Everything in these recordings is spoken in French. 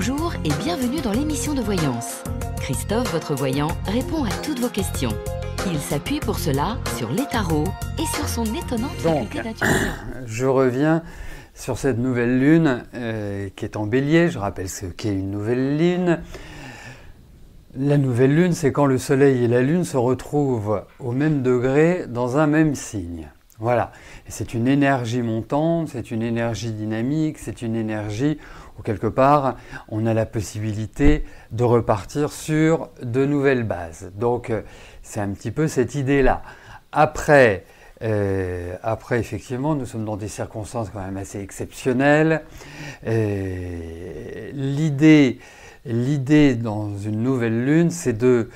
Bonjour et bienvenue dans l'émission de voyance. Christophe, votre voyant, répond à toutes vos questions. Il s'appuie pour cela sur les tarots et sur son étonnante faculté d'intuition. Je reviens sur cette nouvelle lune qui est en bélier. Je rappelle ce qu'est une nouvelle lune. La nouvelle lune, c'est quand le soleil et la lune se retrouvent au même degré dans un même signe. Voilà. Et c'est une énergie montante, c'est une énergie dynamique, c'est une énergie où quelque part on a la possibilité de repartir sur de nouvelles bases. Donc c'est un petit peu cette idée-là. Après, effectivement, nous sommes dans des circonstances quand même assez exceptionnelles. L'idée dans une nouvelle lune, c'est de,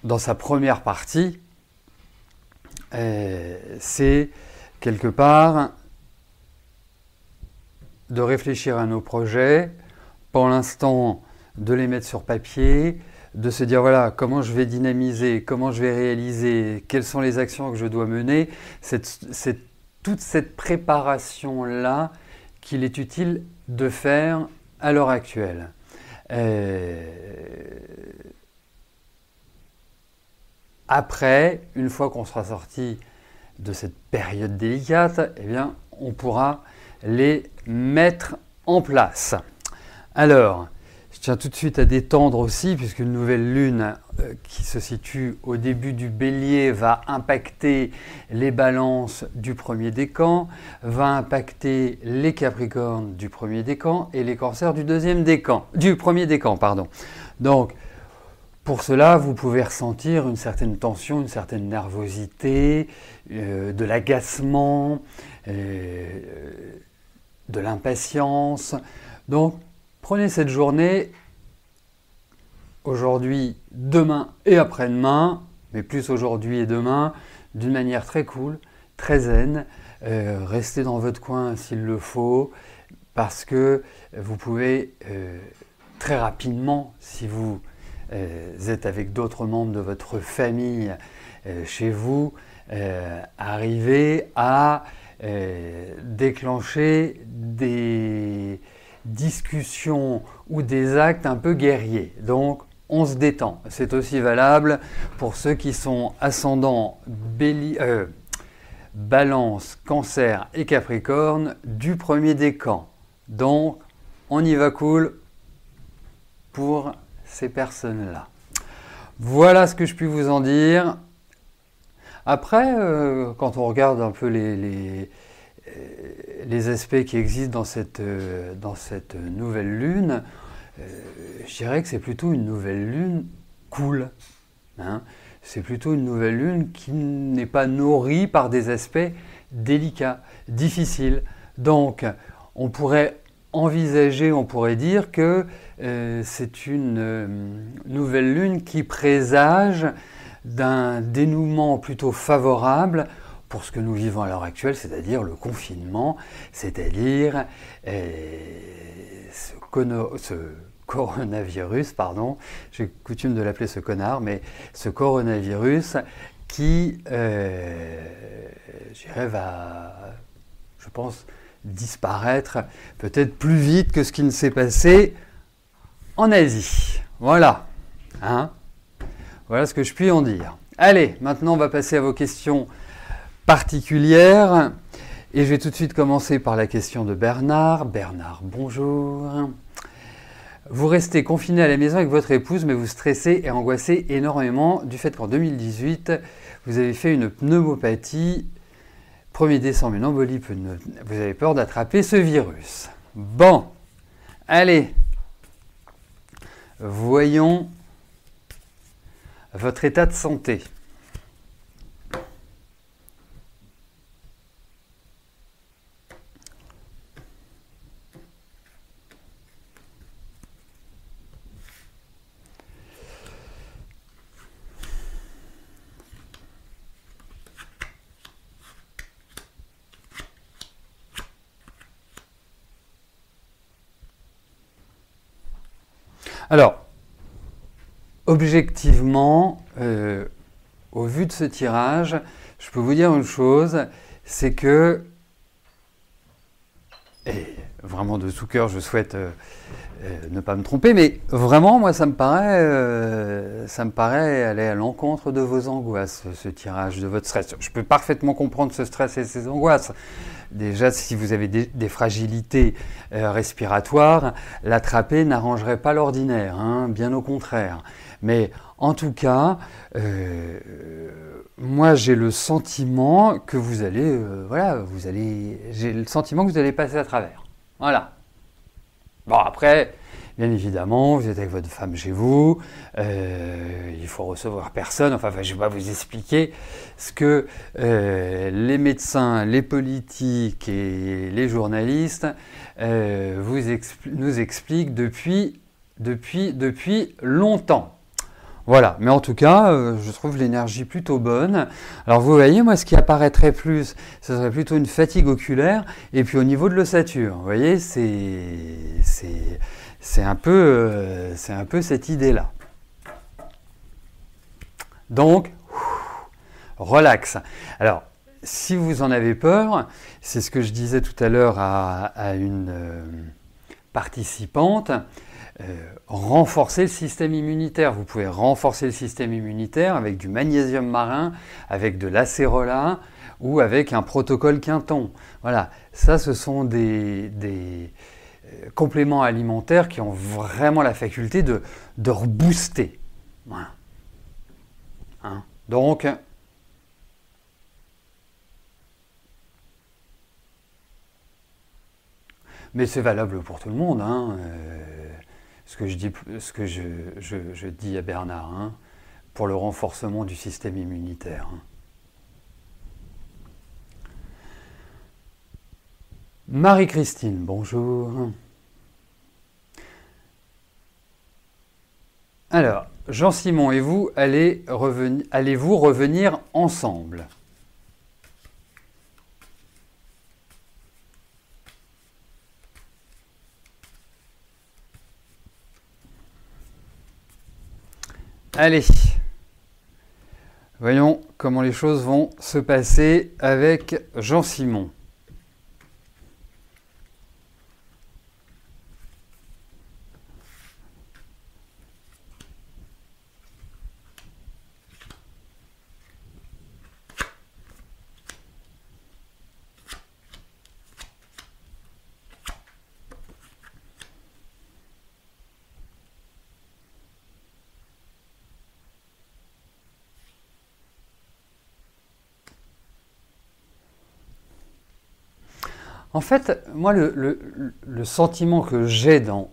dans sa première partie, c'est quelque part de réfléchir à nos projets, pour l'instant de les mettre sur papier, de se dire voilà comment je vais dynamiser, comment je vais réaliser, quelles sont les actions que je dois mener. C'est toute cette préparation-là qu'il est utile de faire à l'heure actuelle. Après, une fois qu'on sera sorti de cette période délicate, eh bien, on pourra les mettre en place. Alors, je tiens tout de suite à détendre aussi, puisqu'une nouvelle lune qui se situe au début du bélier va impacter les balances du premier décan, va impacter les capricornes du premier décan et les cancers du premier décan, pardon. Donc, pour cela, vous pouvez ressentir une certaine tension, une certaine nervosité, de l'agacement, de l'impatience. Donc, prenez cette journée, aujourd'hui, demain et après-demain, mais plus aujourd'hui et demain, d'une manière très cool, très zen. Restez dans votre coin s'il le faut, parce que vous pouvez très rapidement, si vous êtes avec d'autres membres de votre famille chez vous, arriver à déclencher des discussions ou des actes un peu guerriers. Donc, on se détend. C'est aussi valable pour ceux qui sont ascendants Balance, Cancer et Capricorne du premier décan. Donc, on y va cool pour ces personnes-là. Voilà ce que je puis vous en dire. Après, quand on regarde un peu les aspects qui existent dans cette nouvelle lune, je dirais que c'est plutôt une nouvelle lune cool. Hein. C'est plutôt une nouvelle lune qui n'est pas nourrie par des aspects délicats, difficiles. Donc, on pourrait envisager, on pourrait dire que c'est une nouvelle lune qui présage d'un dénouement plutôt favorable pour ce que nous vivons à l'heure actuelle, c'est-à-dire le confinement, c'est-à-dire ce coronavirus, pardon, j'ai coutume de l'appeler ce connard, mais ce coronavirus qui, je dirais, va, je pense, disparaître peut-être plus vite que ce qui ne s'est passé en Asie. Voilà. Hein ? Voilà ce que je puis en dire. Allez, maintenant on va passer à vos questions particulières. Et je vais tout de suite commencer par la question de Bernard. Bernard, bonjour. Vous restez confiné à la maison avec votre épouse, mais vous stressez et angoissez énormément du fait qu'en 2018, vous avez fait une pneumopathie. 1er décembre, une embolie, vous avez peur d'attraper ce virus. Bon, allez, voyons votre état de santé. Alors, objectivement, au vu de ce tirage, je peux vous dire une chose, c'est que vraiment de tout cœur, je souhaite ne pas me tromper, mais vraiment, moi, ça me paraît aller à l'encontre de vos angoisses, ce tirage, de votre stress. Je peux parfaitement comprendre ce stress et ces angoisses. Déjà, si vous avez des fragilités respiratoires, l'attraper n'arrangerait pas l'ordinaire, hein, bien au contraire. Mais en tout cas, moi j'ai le sentiment que vous allez, j'ai le sentiment que vous allez passer à travers. Voilà. Bon après, bien évidemment, vous êtes avec votre femme chez vous, il faut recevoir personne, enfin je ne vais pas vous expliquer ce que les médecins, les politiques et les journalistes nous expliquent depuis longtemps. Voilà, mais en tout cas, je trouve l'énergie plutôt bonne. Alors vous voyez, moi ce qui apparaîtrait plus, ce serait plutôt une fatigue oculaire, et puis au niveau de l'ossature, vous voyez, c'est un peu cette idée-là. Donc, relax. Alors, si vous en avez peur, c'est ce que je disais tout à l'heure à une participante, renforcer le système immunitaire. Vous pouvez renforcer le système immunitaire avec du magnésium marin, avec de l'acérola ou avec un protocole Quinton. Voilà, ça ce sont des compléments alimentaires qui ont vraiment la faculté de rebooster. Voilà. Hein? Donc, mais c'est valable pour tout le monde, hein. Ce que je dis à Bernard, hein, pour le renforcement du système immunitaire. Hein. Marie-Christine, bonjour. Alors, Jean-Simon et vous, allez-vous revenir ensemble? Allez, voyons comment les choses vont se passer avec Jean-Simon. En fait, moi, le sentiment que j'ai dans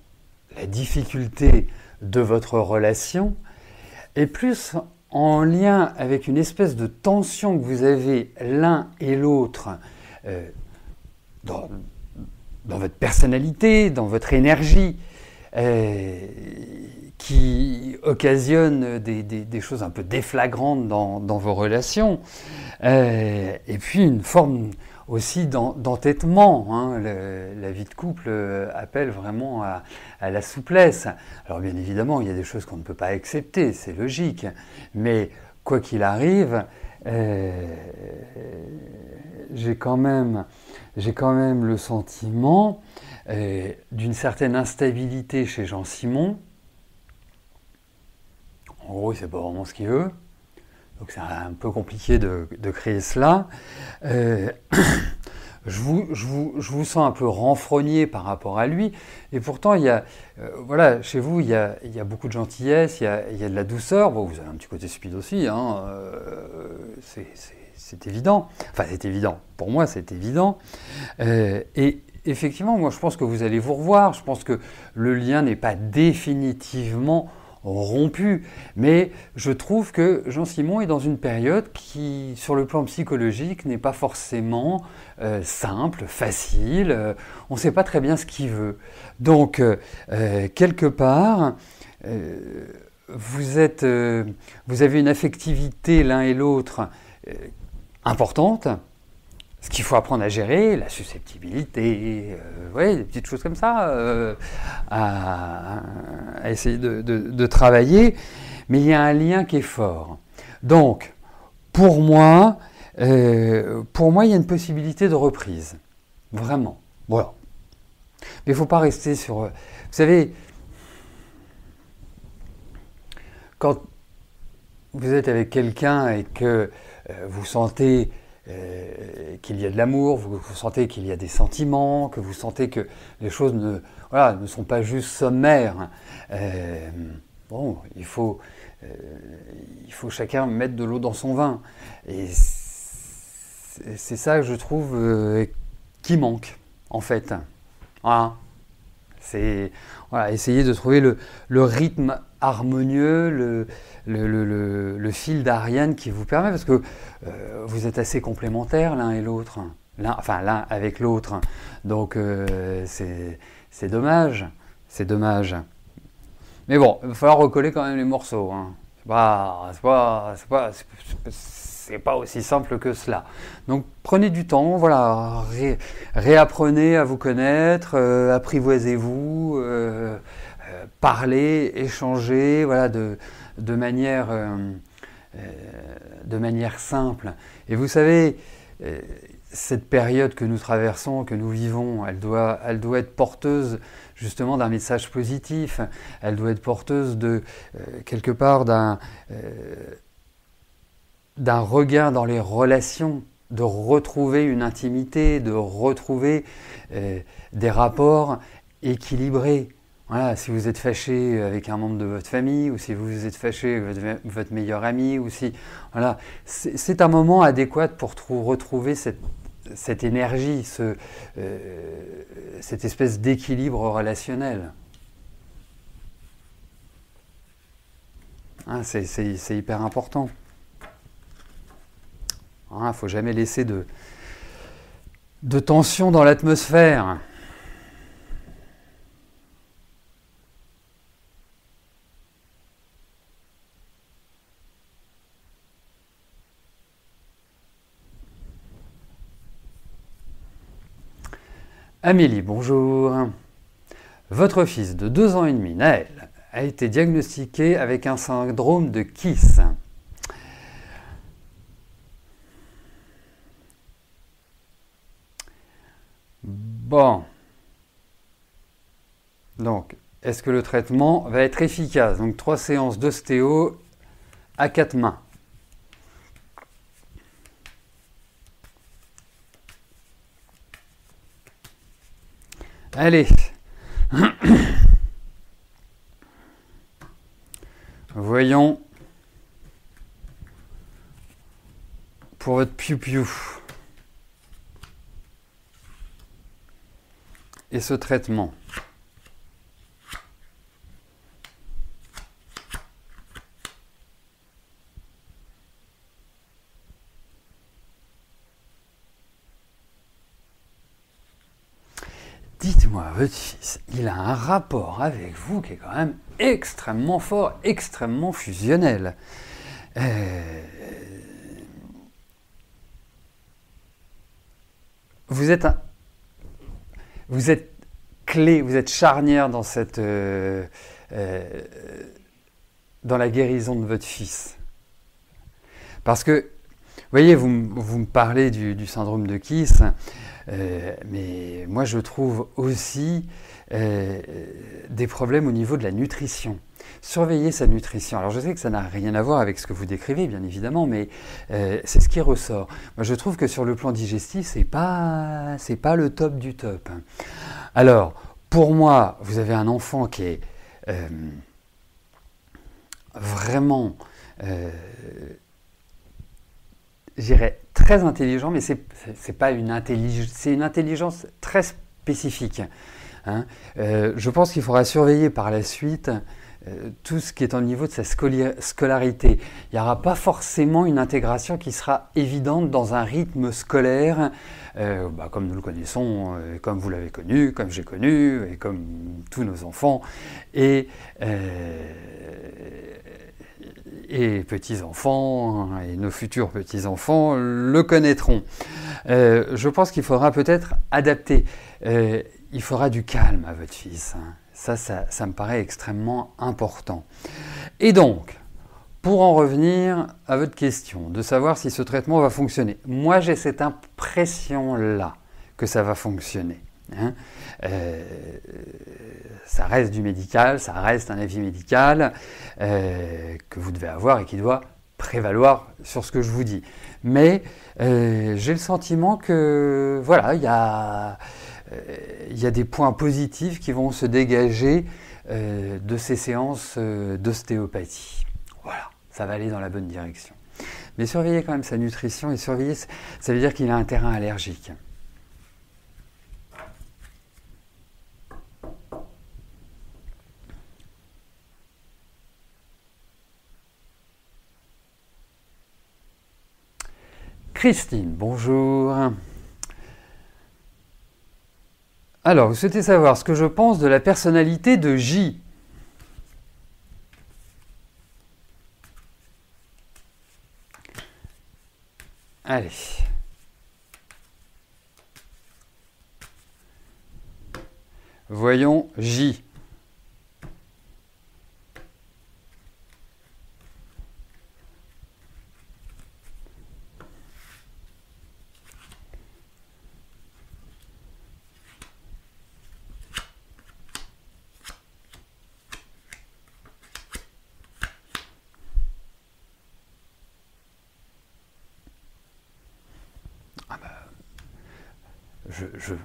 la difficulté de votre relation est plus en lien avec une espèce de tension que vous avez l'un et l'autre dans votre personnalité, dans votre énergie, qui occasionne des choses un peu déflagrantes dans vos relations, et puis une forme aussi d'entêtement, hein. La vie de couple appelle vraiment à la souplesse. Alors bien évidemment, il y a des choses qu'on ne peut pas accepter, c'est logique, mais quoi qu'il arrive, j'ai quand même le sentiment d'une certaine instabilité chez Jean-Simon. En gros, il ne sait pas vraiment ce qu'il veut. Donc c'est un peu compliqué de créer cela. Je vous sens un peu renfrogné par rapport à lui. Et pourtant, il y a, voilà, chez vous, il y a beaucoup de gentillesse, il y a de la douceur. Bon, vous avez un petit côté speed aussi, hein, c'est évident. Enfin, c'est évident. Pour moi, c'est évident. Et effectivement, moi, je pense que vous allez vous revoir. Je pense que le lien n'est pas définitivement rompu, mais je trouve que Jean-Simon est dans une période qui, sur le plan psychologique, n'est pas forcément simple, facile, on ne sait pas très bien ce qu'il veut. Donc, quelque part, vous avez une affectivité l'un et l'autre importante, ce qu'il faut apprendre à gérer, la susceptibilité, des petites choses comme ça, à essayer de travailler, mais il y a un lien qui est fort. Donc, pour moi, il y a une possibilité de reprise, vraiment. Voilà. Mais il ne faut pas rester sur... Vous savez, quand vous êtes avec quelqu'un et que vous sentez qu'il y a de l'amour, vous sentez qu'il y a des sentiments, que vous sentez que les choses ne sont pas juste sommaires, bon, il faut chacun mettre de l'eau dans son vin. Et c'est ça que je trouve qui manque, en fait. Voilà. C'est essayer de trouver le rythme harmonieux, le fil d'Ariane qui vous permet, parce que vous êtes assez complémentaires l'un et l'autre, l'un avec l'autre. Donc c'est dommage, c'est dommage. Mais bon, il va falloir recoller quand même les morceaux. Hein. C'est pas aussi simple que cela. Donc prenez du temps, voilà, réapprenez à vous connaître, apprivoisez-vous, parlez, échangez, voilà, de manière simple. Et vous savez, cette période que nous traversons, que nous vivons, elle doit être porteuse justement d'un message positif. Elle doit être porteuse de quelque part d'un regain dans les relations, de retrouver une intimité, de retrouver des rapports équilibrés. Voilà, si vous êtes fâché avec un membre de votre famille, ou si vous êtes fâché avec votre meilleur ami, ou si, voilà, c'est un moment adéquat pour retrouver cette énergie, cette espèce d'équilibre relationnel. Hein, c'est hyper important. Il ne faut jamais laisser de tension dans l'atmosphère. Amélie, bonjour. Votre fils de 2 ans et demi, Naël, a été diagnostiqué avec un syndrome de Kiss. Bon. Donc, est-ce que le traitement va être efficace? Donc, 3 séances d'ostéo à 4 mains. Allez. Voyons pour votre piou-piou. Et ce traitement. Dites-moi, votre fils, il a un rapport avec vous qui est quand même extrêmement fort, extrêmement fusionnel. Vous êtes clé, vous êtes charnière dans dans la guérison de votre fils. Parce que, vous voyez, vous me parlez du syndrome de Kiss, mais moi je trouve aussi des problèmes au niveau de la nutrition. Surveiller sa nutrition. Alors je sais que ça n'a rien à voir avec ce que vous décrivez, bien évidemment, mais c'est ce qui ressort. Moi je trouve que sur le plan digestif, c'est pas le top du top. Alors, pour moi, vous avez un enfant qui est vraiment, je dirais, très intelligent, mais c'est pas une intelligence, c'est une intelligence très spécifique. Hein. Je pense qu'il faudra surveiller par la suite tout ce qui est au niveau de sa scolarité. Il n'y aura pas forcément une intégration qui sera évidente dans un rythme scolaire, comme nous le connaissons, comme vous l'avez connu, comme j'ai connu, et comme tous nos enfants, et petits-enfants, et nos futurs petits-enfants le connaîtront. Je pense qu'il faudra peut-être adapter. Il faudra du calme à votre fils. Hein. Ça me paraît extrêmement important. Et donc, pour en revenir à votre question, de savoir si ce traitement va fonctionner, moi j'ai cette impression-là que ça va fonctionner. hein. Ça reste du médical, ça reste un avis médical que vous devez avoir et qui doit prévaloir sur ce que je vous dis. Mais j'ai le sentiment que voilà, il y a des points positifs qui vont se dégager de ces séances d'ostéopathie. Voilà, ça va aller dans la bonne direction. Mais surveillez quand même sa nutrition et surveillez, ça veut dire qu'il a un terrain allergique. Christine, bonjour. Alors, vous souhaitez savoir ce que je pense de la personnalité de J. Allez. Voyons J.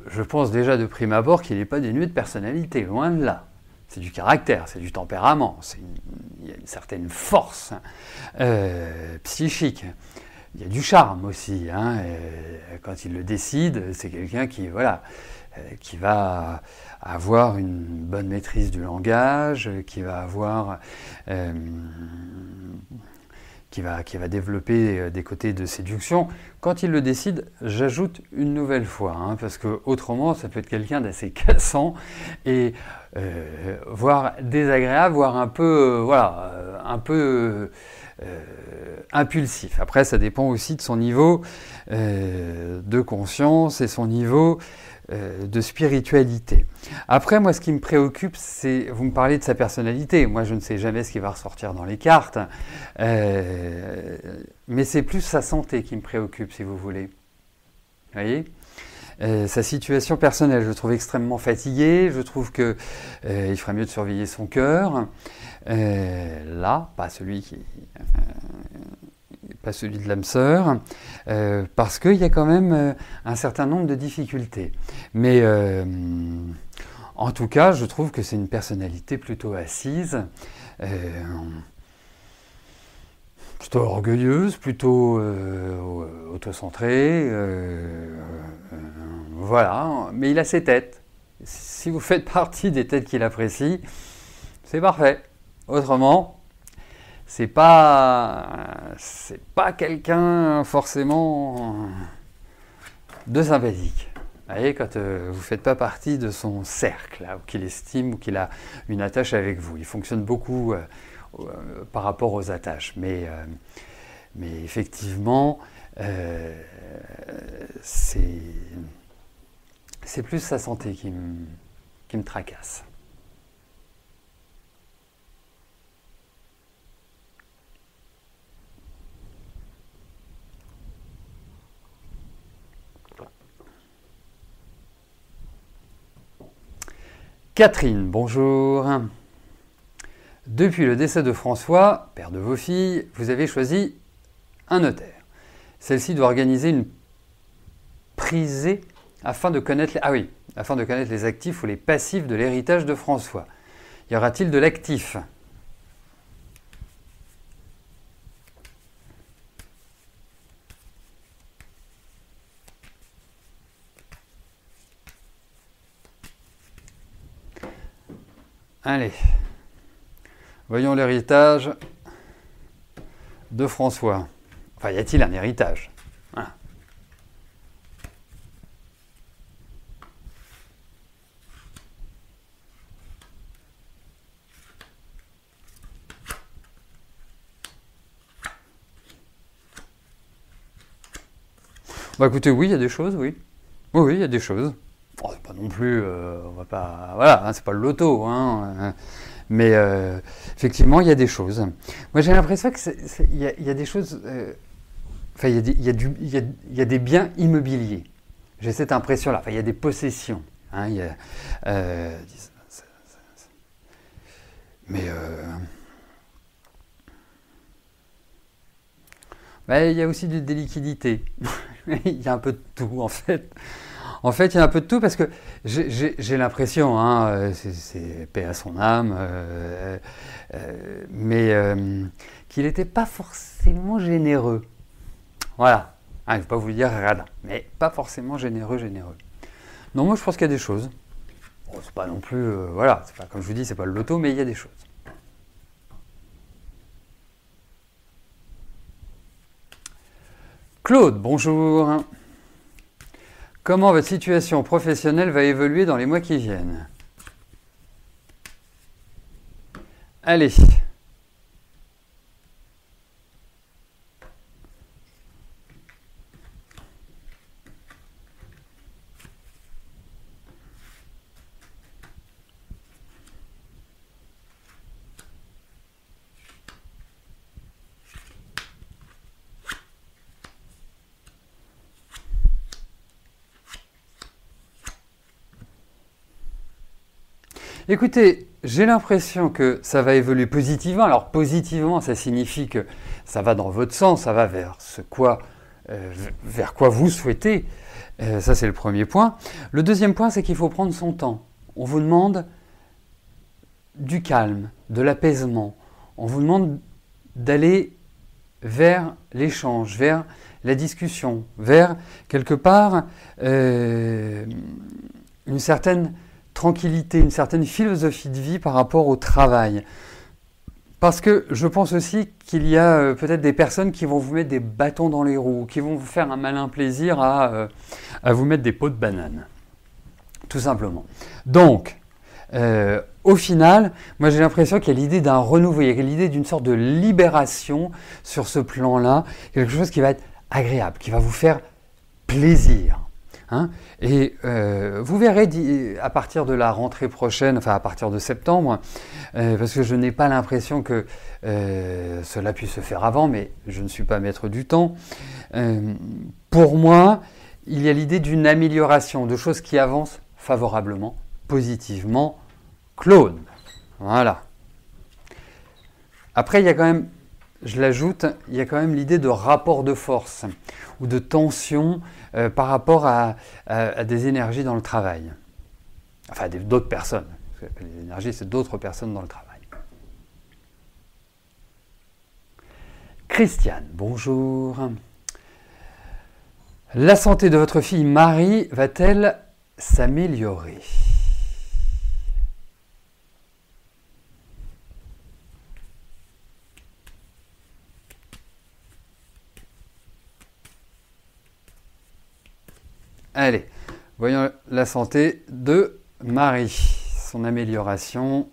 Je pense déjà de prime abord qu'il n'est pas dénué de personnalité, loin de là. C'est du caractère, c'est du tempérament, il y a une certaine force psychique. Il y a du charme aussi, hein, quand il le décide, c'est quelqu'un qui, voilà, qui va avoir une bonne maîtrise du langage, qui va avoir... qui va développer des côtés de séduction. Quand il le décide, j'ajoute une nouvelle fois, hein, parce que autrement, ça peut être quelqu'un d'assez cassant et voire désagréable, voire un peu, voilà, un peu impulsif. Après, ça dépend aussi de son niveau de conscience et son niveau de spiritualité. Après, moi, ce qui me préoccupe, c'est... Vous me parlez de sa personnalité. Moi, je ne sais jamais ce qui va ressortir dans les cartes. Mais c'est plus sa santé qui me préoccupe, si vous voulez. Vous voyez ? Sa situation personnelle, je le trouve extrêmement fatigué. Je trouve qu'il ferait mieux de surveiller son cœur. Là, pas celui de l'âme sœur, parce qu'il y a quand même un certain nombre de difficultés. Mais en tout cas, je trouve que c'est une personnalité plutôt assise, plutôt orgueilleuse, plutôt autocentrée, voilà. Mais il a ses têtes. Si vous faites partie des têtes qu'il apprécie, c'est parfait. Autrement, c'est pas quelqu'un forcément de sympathique. Vous voyez, quand vous ne faites pas partie de son cercle, là, ou qu'il estime, ou qu'il a une attache avec vous. Il fonctionne beaucoup par rapport aux attaches. Mais effectivement, c'est plus sa santé qui me tracasse. Catherine, bonjour. Depuis le décès de François, père de vos filles, vous avez choisi un notaire. Celle-ci doit organiser une prisée afin de connaître les actifs ou les passifs de l'héritage de François. Y aura-t-il de l'actif ? Allez, voyons l'héritage de François. Enfin, y a-t-il un héritage ? Voilà. Bah écoutez, oui, il y a des choses, oui. Oui, il y a des choses. Oh, c'est pas non plus, on va pas, voilà, hein, c'est pas le loto, hein, mais effectivement, il y a des choses. Moi, j'ai l'impression que il y a des choses, enfin, il y a des biens immobiliers. J'ai cette impression-là. Enfin, il y a des possessions. Hein, mais il y a aussi des liquidités. Il y a un peu de tout, en fait. En fait, il y a un peu de tout parce que j'ai l'impression, hein, c'est paix à son âme, mais qu'il n'était pas forcément généreux. Voilà. Hein, je ne vais pas vous le dire radin, mais pas forcément généreux. Non, moi je pense qu'il y a des choses. Bon, c'est pas non plus, voilà, c'est pas, comme je vous dis, c'est pas le loto, mais il y a des choses. Claude, bonjour. Comment votre situation professionnelle va évoluer dans les mois qui viennent? Allez. Écoutez, j'ai l'impression que ça va évoluer positivement. Alors positivement, ça signifie que ça va dans votre sens, ça va vers vers quoi vous souhaitez. Ça, c'est le premier point. Le deuxième point, c'est qu'il faut prendre son temps. On vous demande du calme, de l'apaisement. On vous demande d'aller vers l'échange, vers la discussion, vers quelque part une certaine tranquillité, une certaine philosophie de vie par rapport au travail. Parce que je pense aussi qu'il y a peut-être des personnes qui vont vous mettre des bâtons dans les roues, qui vont vous faire un malin plaisir à vous mettre des pots de banane. Tout simplement. Donc, au final, moi j'ai l'impression qu'il y a l'idée d'un renouveau, il y a l'idée d'une sorte de libération sur ce plan-là, quelque chose qui va être agréable, qui va vous faire plaisir. Hein, et vous verrez à partir de la rentrée prochaine, enfin à partir de septembre, parce que je n'ai pas l'impression que cela puisse se faire avant, mais je ne suis pas maître du temps. Pour moi, il y a l'idée d'une amélioration, de choses qui avancent favorablement, positivement. Claude, voilà. Après, il y a quand même, je l'ajoute, il y a quand même l'idée de rapport de force ou de tension par rapport à des énergies dans le travail. Enfin, d'autres personnes. Ce qu'on appelle les énergies, c'est d'autres personnes dans le travail. Christiane, bonjour. La santé de votre fille Marie va-t-elle s'améliorer? Allez, voyons la santé de Marie, son amélioration.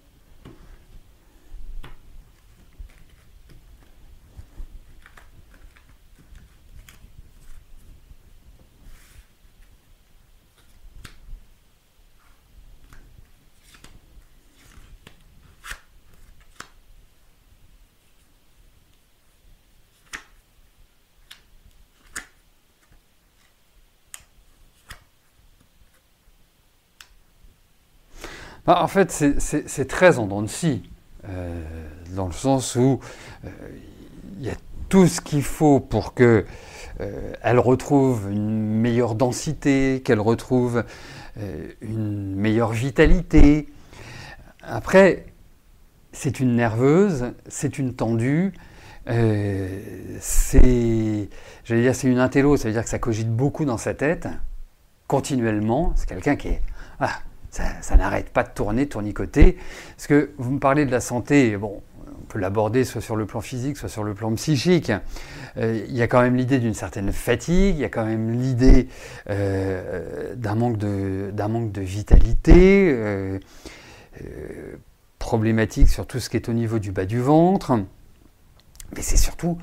En fait, c'est très en dents de scie, dans le sens où il y a tout ce qu'il faut pour que elle retrouve une meilleure densité, qu'elle retrouve une meilleure vitalité. Après, c'est une nerveuse, c'est une tendue, c'est une intello, ça veut dire que ça cogite beaucoup dans sa tête, continuellement. C'est quelqu'un qui est... ça n'arrête pas de tournicoter. Parce que vous me parlez de la santé, bon, on peut l'aborder soit sur le plan physique, soit sur le plan psychique. Il y a quand même l'idée d'une certaine fatigue, il y a quand même l'idée d'un manque de vitalité, problématique sur tout ce qui est au niveau du bas du ventre. Mais c'est surtout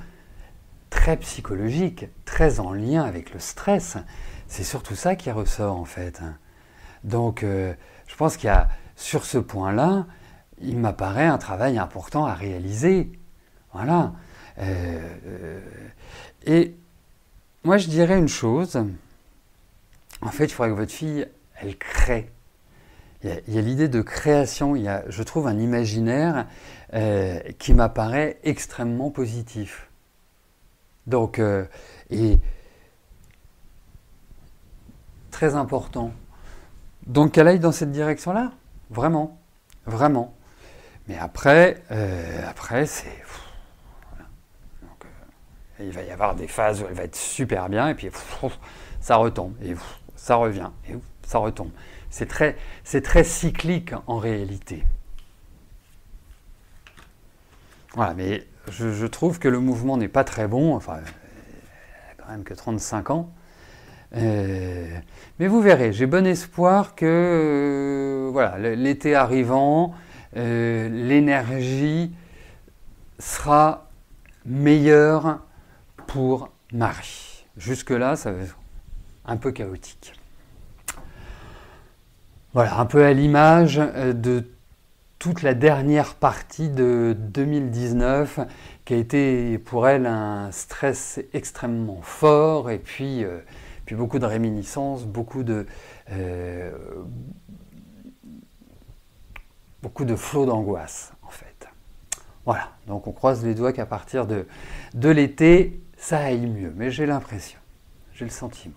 très psychologique, très en lien avec le stress. C'est surtout ça qui ressort en fait. Donc, je pense qu'il y a, sur ce point-là, il m'apparaît un travail important à réaliser. Voilà. Et moi, je dirais une chose. En fait, il faudrait que votre fille, elle crée il y a l'idée de création, il y a, je trouve, un imaginaire qui m'apparaît extrêmement positif. Donc, et très important. Donc qu'elle aille dans cette direction-là, vraiment, vraiment. Mais après, c'est... Voilà. Donc, il va y avoir des phases où elle va être super bien, et puis ça retombe, et ça revient, et ça retombe. C'est très cyclique en réalité. Voilà, mais je trouve que le mouvement n'est pas très bon, enfin, elle a quand même que 35 ans. Mais vous verrez, j'ai bon espoir que voilà, l'été arrivant, l'énergie sera meilleure pour Marie. Jusque-là, ça va être un peu chaotique. Voilà, un peu à l'image de toute la dernière partie de 2019 qui a été pour elle un stress extrêmement fort et puis beaucoup de réminiscences, beaucoup de flots d'angoisse en fait. Voilà, donc on croise les doigts qu'à partir de l'été, ça aille mieux, mais j'ai l'impression, j'ai le sentiment.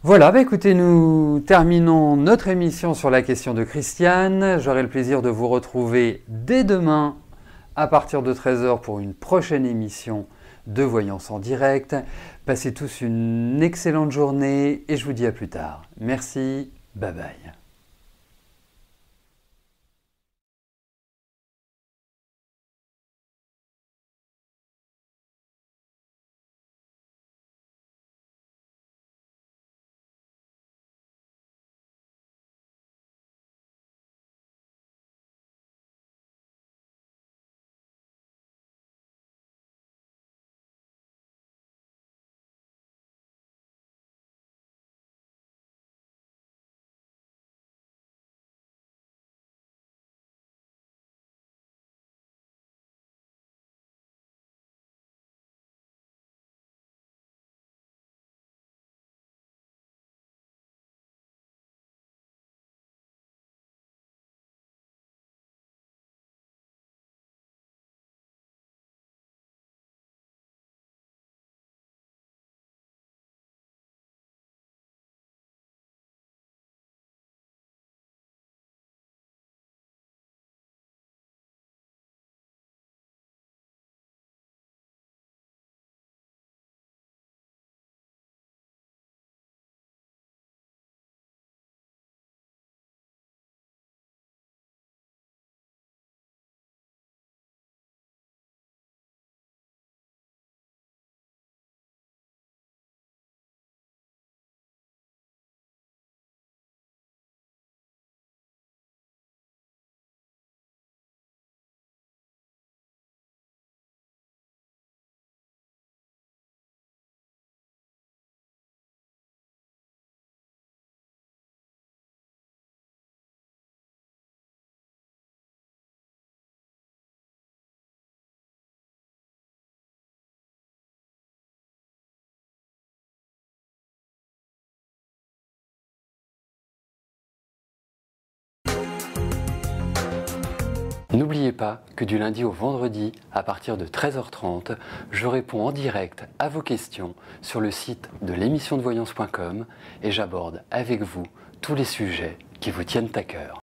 Voilà, bah écoutez, nous terminons notre émission sur la question de Christiane. J'aurai le plaisir de vous retrouver dès demain à partir de 13h pour une prochaine émission de Voyance en direct. Passez tous une excellente journée et je vous dis à plus tard. Merci, bye bye. N'oubliez pas que du lundi au vendredi, à partir de 13h30, je réponds en direct à vos questions sur le site de l'émissiondevoyance.com et j'aborde avec vous tous les sujets qui vous tiennent à cœur.